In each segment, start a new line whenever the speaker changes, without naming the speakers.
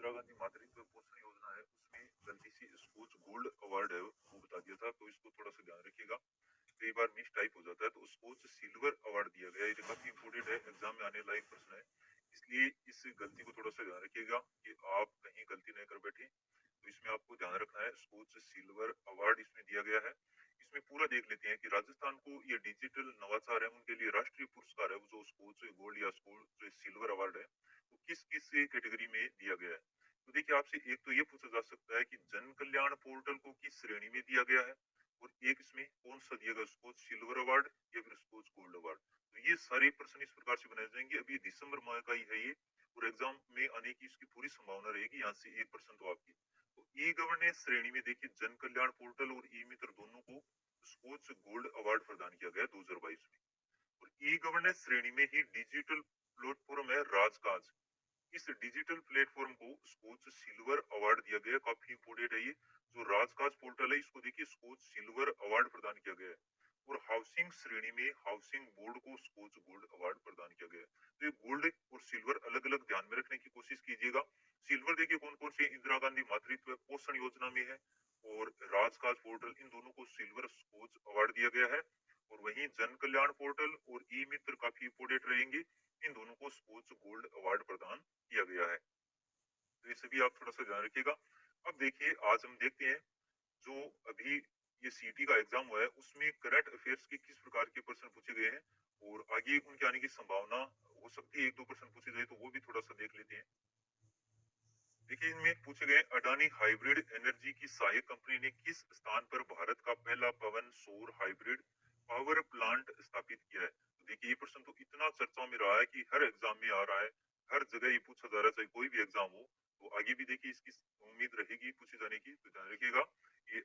इंदिरा गांधी मातृत्व पोषण योजना है उसमें गलती से स्कोच गोल्ड अवार्ड है वो बता दिया था, तो इसको थोड़ा सा ध्यान रखिएगा। कई बार मिस टाइप हो जाता है, तो स्कोच सिल्वर अवार्ड दिया गया है। ये काफी इंपोर्टेंट है, एग्जाम में आने लायक प्रश्न है, इसलिए इस गलती को थोड़ा सा ध्यान रखिएगा कि आप कहीं गलती नहीं कर बैठे। तो इसमें आपको ध्यान रखना है, स्कोच सिल्वर अवार्ड इसमें दिया गया है। इसमें पूरा देख लेते हैं कि राजस्थान को ये डिजिटल नवाचार है उनके लिए राष्ट्रीय पुरस्कार है, वो जो स्कोच गोल्ड या स्कोच सिल्वर अवार्ड है वो किस किस कैटेगरी में दिया गया है। तो देखिए, आपसे एक तो ये पूछा जा सकता है कि जन कल्याण पोर्टल को किस श्रेणी में दिया गया है, और एक इसमें कौन सा दिया गया, स्कोच सिल्वर अवार्ड या फिर स्कोच गोल्ड अवार्ड। तो ये सारे प्रश्न इस प्रकार से बनाए जाएंगे। अभी दिसंबर माह का ही है ये, और एग्जाम में आने की इसकी पूरी संभावना रहेगी। यहाँ से 1% तो आपकी। तो ई गवर्नेंस श्रेणी में देखिए, जन कल्याण पोर्टल और ई मित्र दोनों को स्कोच गोल्ड अवार्ड प्रदान किया गया 2022 में। और ई गवर्नेंस श्रेणी में ही डिजिटल प्लेटफॉर्म है राजकाज, इस डिजिटल प्लेटफॉर्म को स्कोच सिल्वर अवार्ड दिया गया। काफी इंपोर्टेंट है ये। जो राजकाज पोर्टल है इसको देखिए स्कोच सिल्वर अवार्ड प्रदान किया गया है। और हाउसिंग श्रेणी में हाउसिंग बोर्ड को स्कोच गोल्ड अवार्ड प्रदान किया गया है। तो ये गोल्ड और सिल्वर अलग अलग ध्यान में रखने की कोशिश कीजिएगा। सिल्वर देखिए कौन कौन से इंदिरा गांधी मातृत्व पोषण योजना में है, और राजकाज पोर्टल, इन दोनों को सिल्वर स्कोच अवार्ड दिया गया है। और वहीं जन कल्याण पोर्टल और ई मित्र काफी इंपोर्टेंट रहेंगे, इन दोनों को स्कोच गोल्ड अवार्ड प्रदान किया गया है। तो ये सभी आप थोड़ा सा ध्यान रखिएगा। अब देखिए, आज हम देखते हैं जो अभी ये सीटी का एग्जाम हुआ है उसमें करंट अफेयर्स के किस प्रकार के प्रश्न पूछे गए हैं, और आगे उनके आने की संभावना हो सकती है 1-2% पूछे जाए, तो वो भी थोड़ा सा देख लेते हैं। देखिए, इनमें पूछे गए, अडानी हाइब्रिड एनर्जी की सहायक कंपनी ने किस स्थान पर भारत का पहला पवन सौर हाइब्रिड पावर प्लांट स्थापित किया है। तो देखिए, ये प्रश्न तो इतना चर्चा में रहा है कि हर एग्जाम में आ रहा है, हर जगह ये पूछा जा रहा है, चाहे कोई भी एग्जाम हो। तो आगे भी देखिए इसकी उम्मीद रहेगी पूछे जाने की, तो ध्यान रखिएगा। ये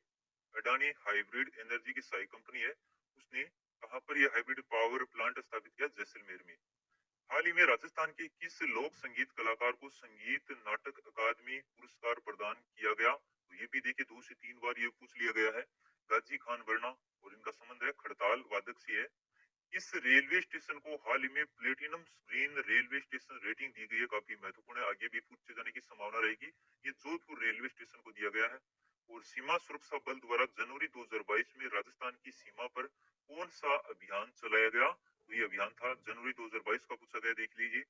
अडानी हाइब्रिड एनर्जी की सहायक कंपनी है, उसने कहाँ पर यह हाइब्रिड पावर प्लांट स्थापित किया, जैसलमेर में। हाल ही में राजस्थान के किस लोक संगीत कलाकार को संगीत नाटक अकादमी पुरस्कार प्रदान किया गया। तो ये भी देखिए 2 से 3 बार ये पूछ लिया गया है। गाजी खान वर्मा, और इनका संबंध है खड़ताल वादक से है। इस रेलवे स्टेशन को हाल ही में platinum green railway station rating दी गई है, काफी महत्वपूर्ण है, आगे भी पूछे जाने की संभावना रहेगी। ये जोधपुर रेलवे स्टेशन को दिया गया है। और सीमा सुरक्षा बल द्वारा जनवरी 2022 में राजस्थान की सीमा पर कौन सा अभियान चलाया गया। तो ये अभियान था जनवरी 2022 का पूछा गया, देख लीजिए,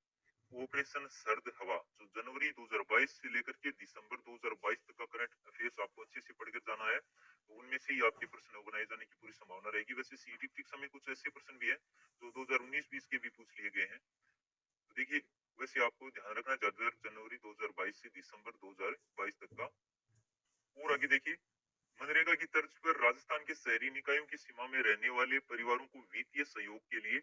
ऑपरेशन सर्द हवा। जो जनवरी 2022 से लेकर के दिसंबर 2022 तक का करंट अफेयर्स आपको अच्छे से पढ़कर जाना है, तो उनमें से ही आपके प्रश्न बनाए जाने की पूरी संभावना रहेगी। वैसे सीईटी परीक्षा में कुछ ऐसे प्रश्न भी है जो 2019-20 के भी पूछ लिए गए हैं। तो देखिए, वैसे आपको ध्यान रखना है जनवरी 2022 से दिसंबर 2022 तक का। और आगे देखिए, मनरेगा की तर्ज पर राजस्थान के शहरी निकायों की सीमा में रहने वाले परिवारों को वित्तीय सहयोग के लिए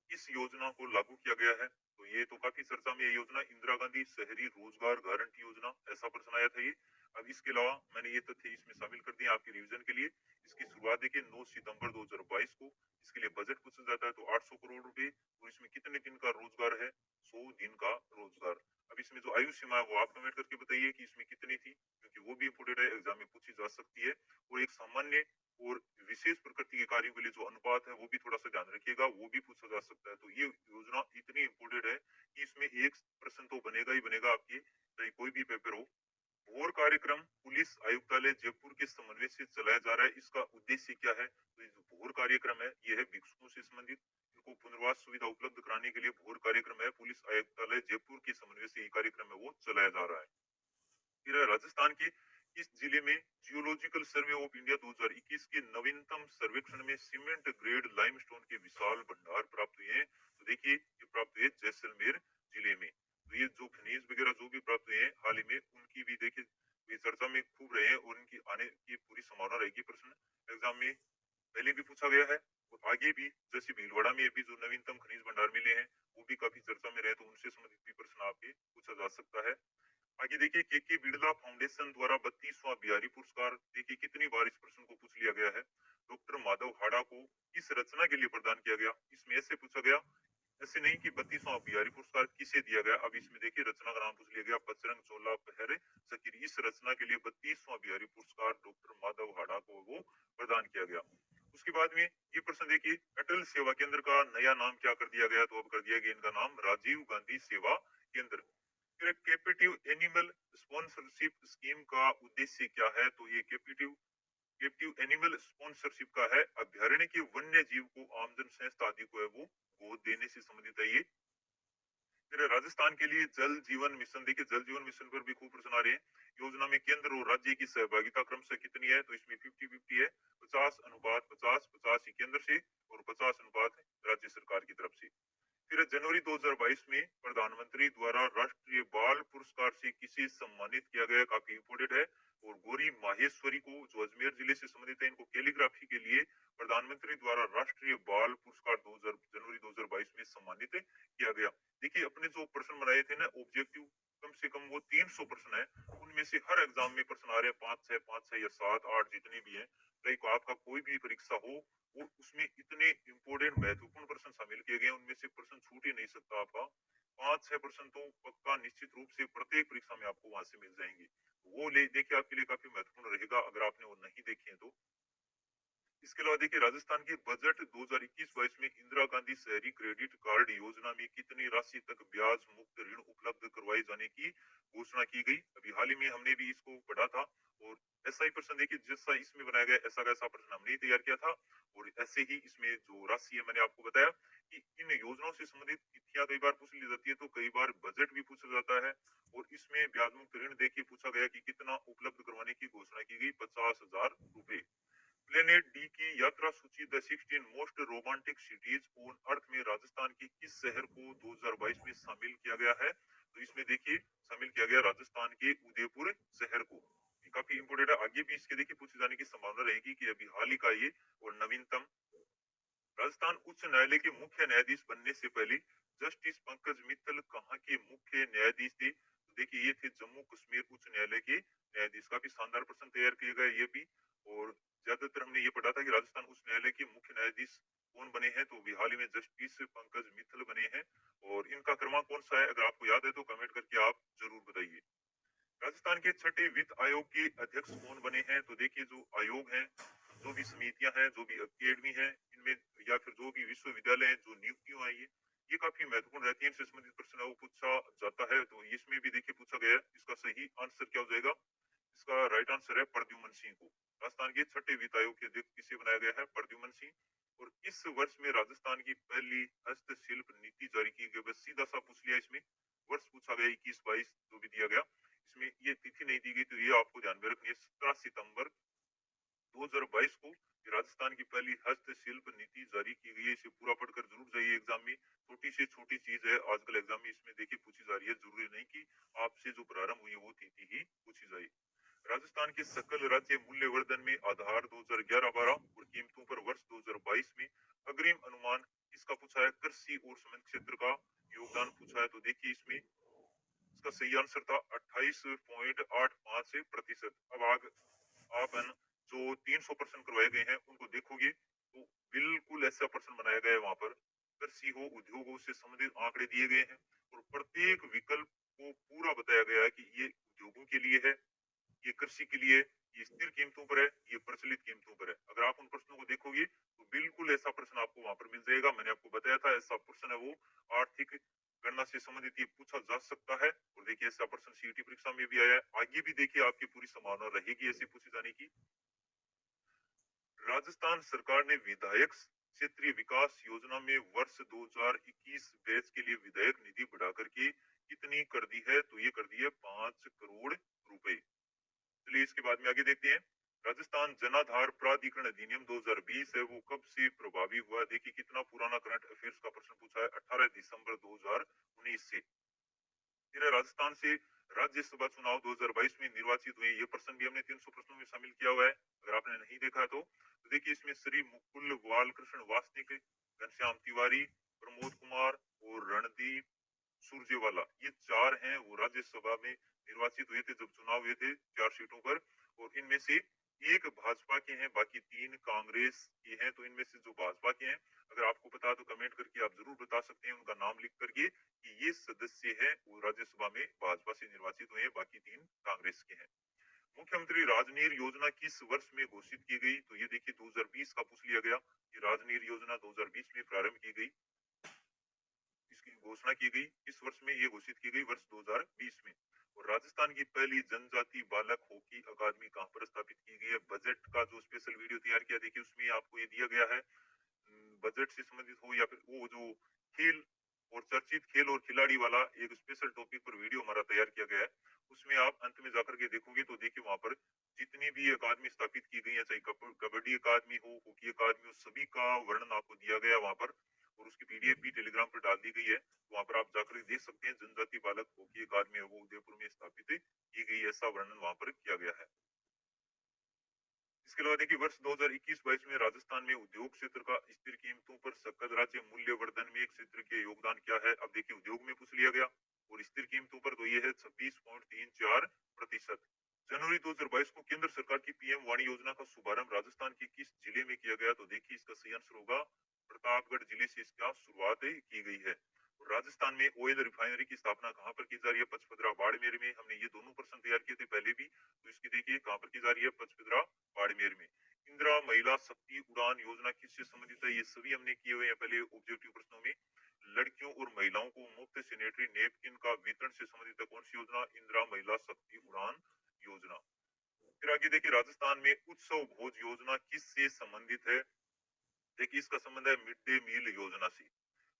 इस योजना को लागू किया गया है। तो ये तो काफी चर्चा में, ये योजना इंदिरा गांधी शहरी रोजगार गारंटी योजना, ऐसा प्रश्न आया था ये। अब इसके अलावा मैंने ये तथ्य इसमें शामिल कर दिए आपके रिवीजन के लिए। इसकी शुरुआत देखिए 9 सितंबर 2022 को। इसके लिए बजट पूछा जाता है तो 800 करोड़ रुपए। और इसमें कितने दिन का रोजगार है, 100 दिन का रोजगार। अब इसमें जो आयु सीमा है वो आप कमेंट करके बताइए कि इसमें कितनी थी, क्योंकि वो भी इम्पोर्टेंट है, एग्जाम में पूछी जा सकती है। और एक सामान्य और विशेष प्रकृति के कार्यों के लिए जो अनुपात है वो भी थोड़ा सा ध्यान रखिएगा, वो भी पूछा जा सकता है। तो ये योजना इतनी इंपोर्टेंट है कि इसमें एक प्रश्न तो बनेगा ही बनेगा आपके, चाहे कोई भी पेपर हो। भोर कार्यक्रम पुलिस आयुक्तालय जयपुर के समन्वय से चलाया जा रहा है, इसका उद्देश्य क्या है। तो ये जो भोर कार्यक्रम है ये है भिक्षुओं से संबंधित, इनको पुनर्वास सुविधा उपलब्ध कराने के लिए भोर कार्यक्रम है, पुलिस आयुक्तालय जयपुर के समन्वय से ये कार्यक्रम है वो चलाया जा रहा है। फिर राजस्थान के इस जिले में जियोलॉजिकल सर्वे ऑफ इंडिया 2021 के नवीनतम सर्वेक्षण में सीमेंट ग्रेड लाइमस्टोन के विशाल भंडार प्राप्त हुए हैं। तो देखिए, ये प्राप्त हुए जैसलमेर जिले में। तो ये जो खनिज वगैरह जो भी प्राप्त हुए हैं हाल ही में, उनकी भी देखिए ये चर्चा में खूब रहे हैं, और इनकी आने की पूरी संभावना रहेगी। प्रश्न एग्जाम में पहले भी पूछा गया है, और आगे भी, जैसे भीलवाड़ा में अभी जो नवीनतम खनिज भंडार मिले हैं वो भी काफी चर्चा में रहे, तो उनसे संबंधित भी प्रश्न आपके पूछा जा सकता है। आगे देखिए, के बिड़ला फाउंडेशन द्वारा 32वां बिहारी पुरस्कार, देखिए कितनी बार इस प्रश्न को पूछ लिया गया है, डॉक्टर माधव हाड़ा को किस रचना के लिए प्रदान किया गया। इसमें ऐसे पूछा गया, ऐसे नहीं कि 32वां बिहारी पुरस्कार किसे दिया गया। अब इसमें देखिए रचना का नाम पूछ लिया गया, बजरंग चोला पहरे सकीर। इस रचना के लिए 32वां बिहारी पुरस्कार डॉक्टर माधव हाड़ा को वो प्रदान किया गया। उसके बाद में ये प्रश्न देखिए, अटल सेवा केंद्र का नया नाम क्या कर दिया गया। तो अब कर दिया गया इनका नाम राजीव गांधी सेवा केंद्र। फिर कैप्टिव एनिमल स्पॉन्सरशिप स्कीम का उद्देश्य क्या है? तो ये कैप्टिव एनिमल स्पॉन्सरशिप का है अभ्यारण्य के वन्य जीव को आमदन संस्था आदि को है वो गोद देने से संबंधित है ये। फिर राजस्थान के लिए जल जीवन मिशन, देखिए जल जीवन मिशन पर भी खूब प्रश्न आ रहे हैं। योजना में केंद्र और राज्य की सहभागिता क्रमशः कितनी है? तो इसमें 50-50 है, 50/50, 50 ही केंद्र से और 50 अनुपात राज्य सरकार की तरफ से। फिर जनवरी 2022 में प्रधानमंत्री द्वारा राष्ट्रीय बाल पुरस्कार से किसे सम्मानित किया गया? काफी इंपोर्टेंट है। और गौरी माहेश्वरी को, जो अजमेर जिले से संबंधित है, इनको कैलीग्राफी के लिए प्रधानमंत्री द्वारा राष्ट्रीय बाल पुरस्कार 2000 जनवरी 2022 में सम्मानित किया गया। देखिए अपने जो प्रश्न बनाए थे ना ऑब्जेक्टिव, कम से कम वो 300 प्रश्न है, उनमें से हर एग्जाम में प्रश्न आ रहे हैं 5 6 या 7 8 जितने भी हैं। लाइक आपका कोई भी परीक्षा हो, वो उसमें इतने इंपोर्टेंट महत्वपूर्ण प्रश्न शामिल किए गए हैं, उनमें से प्रश्न छूट ही नहीं सकता आपका। 5 6 प्रश्न तो पक्का निश्चित रूप से प्रत्येक परीक्षा में आपको वहां से मिल जाएंगे। वो ले देखिए आपके लिए काफी महत्वपूर्ण रहेगा अगर आपने वो नहीं देखे हैं तो। इसके अलावा देखिए राजस्थान के बजट 2021-22 में इंदिरा गांधी शहरी क्रेडिट कार्ड योजना में कितनी राशि तक ब्याज मुक्त ऋण उपलब्ध करवाए जाने की घोषणा की गई? अभी हाल ही में हमने भी इसको पढ़ा था। और ऐसा ही प्रश्न देखिए जैसा इसमें बनाया गया, ऐसा का ऐसा प्रश्न हमने ही तैयार किया था। और ऐसे ही इसमें जो राशि है मैंने आपको बताया कि इन योजनाओं से संबंधित तिथियां कई बार पूछ ली जाती है, तो कई बार बजट भी पूछा जाता है। और इसमें ब्याज मुक्त ऋण देखिए पूछा गया कि कितना उपलब्ध करवाने की घोषणा की गई, 50,000 रुपए। प्लेनेट डी की यात्रा सूची the 16 most romantic CTs on earth में राजस्थान के किस शहर को 2022 में शामिल किया गया है? तो इसमें देखिए शामिल किया गया राजस्थान के उदयपुर शहर को। ये काफी इंपोर्टेंट है, आगे भी इसके देखिए पूछे जाने की संभावना रहेगी कि अभी हाल ही का ये और नवीनतम। राजस्थान उच्च न्यायालय के मुख्य न्यायाधीश बनने से पहले जस्टिस पंकज मित्तल कहाँ के मुख्य न्यायाधीश थे? तो देखिए ये थे जम्मू कश्मीर उच्च न्यायालय के न्यायाधीश। काफी शानदार प्रश्न तैयार किए गए ये भी। और ज्यादातर हमने ये पढ़ा था कि राजस्थान उच्च न्यायालय के मुख्य न्यायाधीश कौन बने हैं, तो अभी हाल ही में जस्टिस पंकज मित्तल बने हैं। और इनका क्रमांक कौन सा है, अगर आपको याद है तो कमेंट करके आप जरूर बताइए। राजस्थान के छठे वित्त आयोग के अध्यक्ष कौन बने हैं? तो देखिए जो आयोग हैं, जो भी समितियां हैं, जो भी अकेडमी है, इनमें या फिर जो भी विश्वविद्यालय हैं, जो नियुक्तियां आई है, ये काफी महत्वपूर्ण रहती है, इनसे संबंधित प्रश्न है वो पूछा जाता है। तो इसमें भी देखिए पूछा गया है, इसका सही आंसर क्या हो जाएगा? इसका राइट आंसर है प्रद्युमन सिंह को। राजस्थान के छठे वित्त आयोग के अध्यक्ष किसे बनाया गया है? प्रद्युमन सिंह। और इस वर्ष में राजस्थान की पहली हस्तशिल्प नीति जारी की गई, बस सीधा सा पूछ लिया इसमें। वर्ष पूछा गया 21-22 जो भी दिया गया, इसमें ये तिथि नहीं दी गई, तो ये आपको ध्यान में रखनी है। 17 सितंबर 2022 को राजस्थान की पहली हस्तशिल्प नीति जारी की गई है। इसे पूरा पढ़कर जरूर जाइए एग्जाम में, छोटी से छोटी चीज है आजकल एग्जाम में इसमें देखिए पूछी जा रही है, जरूरी नहीं कि आपसे जो प्रारंभ हुई है वो तिथि ही पूछी जाए। राजस्थान के सकल राज्य मूल्यवर्धन में आधार 2011-12 और कीमतों पर वर्ष 2022 में अग्रिम अनुमान किसका पूछा है? कृषि और सीमेंट क्षेत्र का योगदान पूछा है। तो देखिए इसमें इसका सही आंसर था 28.85%। अब आप है ना जो 300 प्रश्न करवाए गए हैं उनको देखोगे तो बिल्कुल ऐसा प्रश्न बनाया गया है वहां पर। कृषि हो, उद्योग हो, उससे संबंधित आंकड़े दिए गए हैं और प्रत्येक विकल्प को पूरा बताया गया है कि ये उद्योगों के लिए है, ये कृषि के लिए, ये स्थिर कीमतों पर है, ये प्रचलित कीमतों पर है। अगर आप उन प्रश्नों को देखोगे तो बिल्कुल ऐसा प्रश्न आपको वहां पर मिल जाएगा। मैंने आपको बताया था ऐसा प्रश्न है वो आर्थिक गणना से संबंधित ये पूछा जा सकता है। और देखिए ऐसा प्रश्न सीईटी परीक्षा में भी आया है, आगे भी देखिए आपकी पूरी संभावना रहेगी ऐसे पूछे जाने की। राजस्थान सरकार ने विधायक क्षेत्रीय विकास योजना में वर्ष 2021 बैच के लिए विधायक निधि बढ़ाकर के कितनी कर दी है? तो ये कर दी है 5 करोड़ रुपए। चलिए इसके बाद में आगे देखते हैं। राजस्थान जनाधार प्राधिकरण अधिनियम 2020 है वो कब से प्रभावी हुआ? देखिए कितना पुराना करंट अफेयर्स का प्रश्न पूछा है, 18 दिसंबर 2019 से। फिर राजस्थान से राज्यसभा चुनाव 2022 में निर्वाचित हुए, ये प्रश्न भी हमने 300 प्रश्नों में शामिल किया हुआ है, अगर आपने नहीं देखा तो देखिए इसमें श्री मुकुल बालकृष्ण वासनिक, घनश्याम तिवारी, प्रमोद कुमार और रणदीप सुरजेवाला, ये 4 हैं वो राज्यसभा में निर्वाचित हुए थे जब चुनाव हुए थे 4 सीटों पर। और इनमें से एक भाजपा के हैं, बाकी 3 कांग्रेस के हैं। तो इनमें से जो भाजपा के हैं, अगर आपको पता तो कमेंट करके आप जरूर बता सकते हैं उनका नाम लिख करके कि ये सदस्य है वो राज्यसभा में भाजपा से निर्वाचित हुए हैं, बाकी 3 कांग्रेस के हैं। मुख्यमंत्री राजनीर योजना किस वर्ष में घोषित की गई? तो ये देखिए 2020 का पूछ लिया गया कि राजनीर योजना 2020 में प्रारंभ की गई। इसकी घोषणा की गई, इस वर्ष में ये घोषित की गई वर्ष 2020 में। और राजस्थान की पहली जनजाति बालक हॉकी अकादमी कहाँ पर स्थापित की गई है? बजट का जो स्पेशल वीडियो तैयार किया, देखिए उसमें आपको ये दिया गया है, बजट से संबंधित हो या फिर वो जो खेल और चर्चित खेल और खिलाड़ी वाला एक स्पेशल टॉपिक पर वीडियो हमारा तैयार किया गया है। उसमें आप अंत में जाकर के देखोगे तो देखिए वहां पर जितनी भी अकादमी स्थापित की गई है, चाहे कबड्डी अकादमी हो, हॉकी अकादमी हो, सभी का वर्णन आपको दिया गया वहां पर, और उसकी पीडीएफ भी टेलीग्राम पर डाल दी गई है। वहां पर आप जाकर देख सकते हैं, जनजाति बालक हॉकी अकादमी है वो उदयपुर में स्थापित की गई, ऐसा वर्णन वहां पर किया गया है। इसके अलावा देखिए वर्ष 2021-22 में राजस्थान में उद्योग क्षेत्र का स्थिर कीमतों पर सकल राज्य मूल्य वर्धन में एक क्षेत्र के योगदान क्या है? अब देखिए उद्योग में पूछ लिया गया, और स्थिर कीमतों पर तो ये है 26.34%। जनवरी 2022 को केंद्र सरकार की पीएम वाणी योजना का शुभारंभ राजस्थान के किस जिले में किया गया? तो देखिए इसका सही आंसर होगा प्रतापगढ़ जिले से इसका शुरुआत की गई है। और राजस्थान में ऑयल रिफाइनरी की स्थापना कहाँ पर की जा रही है? पचपदरा बाड़मेर में। हमने ये दोनों प्रश्न तैयार किए थे पहले भी, तो इसकी देखिए कहाँ पर की जा रही है? पचपदरा बाड़मेर में। इंदिरा महिला शक्ति उड़ान योजना किससे संबंधित है? ये सभी हमने किए हुए हैं पहले ऑब्जेक्टिव प्रश्नों में। लड़कियों और महिलाओं को मुफ्त सैनिटरी नैपकिन का वितरण से संबंधित है कौन सी योजना? इंदिरा महिला शक्ति उड़ान योजना। फिर आगे देखिए राजस्थान में उत्सव भोज योजना किससे संबंधित है? देखिए इसका संबंध है मिड डे मील योजना से।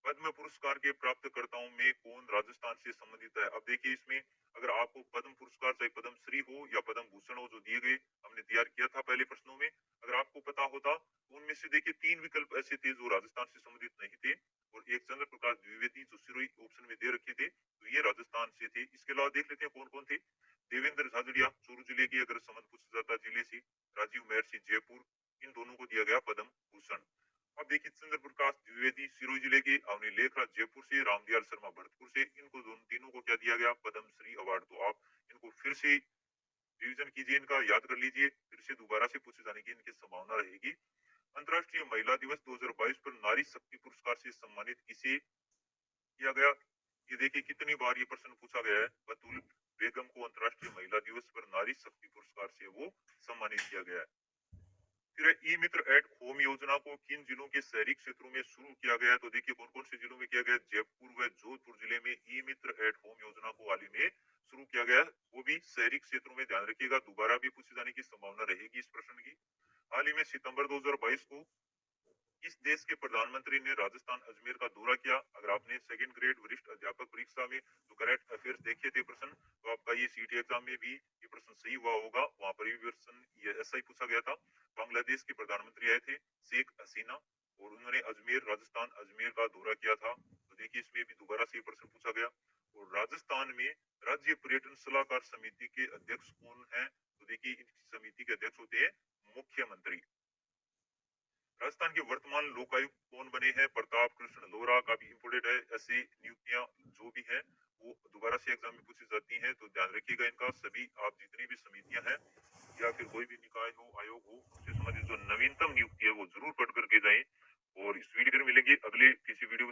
पद्म पुरस्कार के प्राप्तकर्ताओं में कौन राजस्थान से संबंधित है? अब देखिए इसमें अगर आपको पद्म पुरस्कार चाहे पद्म श्री हो या पद्म भूषण हो जो दिए गए, हमने तैयार किया था पहले प्रश्नों में, अगर आपको पता होता तो उनमें से देखिए 3 विकल्प ऐसे थे जो राजस्थान से संबंधित नहीं थे, और एक चंद्र प्रकाश द्विवेदी जो सिरोही ऑप्शन में दे रखे थे, तो ये राजस्थान से थे। इसके अलावा देख लेते हैं कौन कौन थे। देवेंद्र झाझड़िया चूरू जिले की अगर संबंध पूछा जाता जिले से, राजीव महर्षि जयपुर, इन दोनों को दिया गया पद्म भूषण। अब देखिए चंद्र प्रकाश द्विवेदी सिरोही जिले के, अवनी लेखराज जयपुर से, रामदयाल शर्मा भरतपुर से, इनको दोनों तीनों को क्या दिया गया? पद्म श्री अवार्ड। तो आप इनको फिर से रिवीजन कीजिए, इनका याद कर लीजिए, फिर से दोबारा से पूछे जाने की इनकी संभावना रहेगी। अंतर्राष्ट्रीय महिला दिवस 2022 पर नारी शक्ति पुरस्कार से सम्मानित किसे किया गया? ये देखिए कितनी बार ये प्रश्न पूछा गया है। बतूल बेगम को अंतर्राष्ट्रीय महिला दिवस पर नारी शक्ति पुरस्कार से वो सम्मानित किया गया है। फिर ई मित्र एट होम योजना को किन जिलों के शहरी क्षेत्रों में शुरू किया गया? तो देखिए कौन कौन से जिलों में किया गया? जयपुर व जोधपुर जिले में ई मित्र एट होम योजना को हाल ही में शुरू किया गया, वो भी शहरी क्षेत्रों में। ध्यान रखिएगा, दोबारा भी पूछे जाने की संभावना रहेगी इस प्रश्न की। हाल ही में सितंबर 2022 को किस देश के प्रधानमंत्री ने राजस्थान अजमेर का दौरा किया? अगर आपने सेकंड ग्रेड वरिष्ठ अध्यापक परीक्षा में जो करंट अफेयर्स देखे थे प्रश्न, तो आपका ये सीटी एग्जाम में भी ये प्रश्न सही हुआ होगा, वहां पर भी प्रश्न ये ऐसा ही पूछा गया था। बांग्लादेश के प्रधानमंत्री आए थे शेख हसीना, और उन्होंने अजमेर राजस्थान अजमेर का दौरा किया था। तो देखिए इसमें भी दोबारा से ये प्रश्न पूछा गया। और राजस्थान में राज्य पर्यटन सलाहकार समिति के अध्यक्ष कौन है? तो देखिए इस समिति के अध्यक्ष होते हैं मुख्यमंत्री। राजस्थान के वर्तमान लोकायुक्त कौन बने हैं? प्रताप कृष्ण लोहरा। का भी इम्पोर्टेंट है, ऐसी नियुक्तियां जो भी है वो दोबारा से एग्जाम में पूछी जाती हैं, तो ध्यान रखिएगा इनका। सभी आप जितनी भी समितियां हैं या फिर कोई भी निकाय हो, आयोग हो, उससे संबंधित जो नवीनतम नियुक्ति है वो जरूर पढ़ करके जाएं। और इस वीडियो में मिलेंगे अगले किसी वीडियो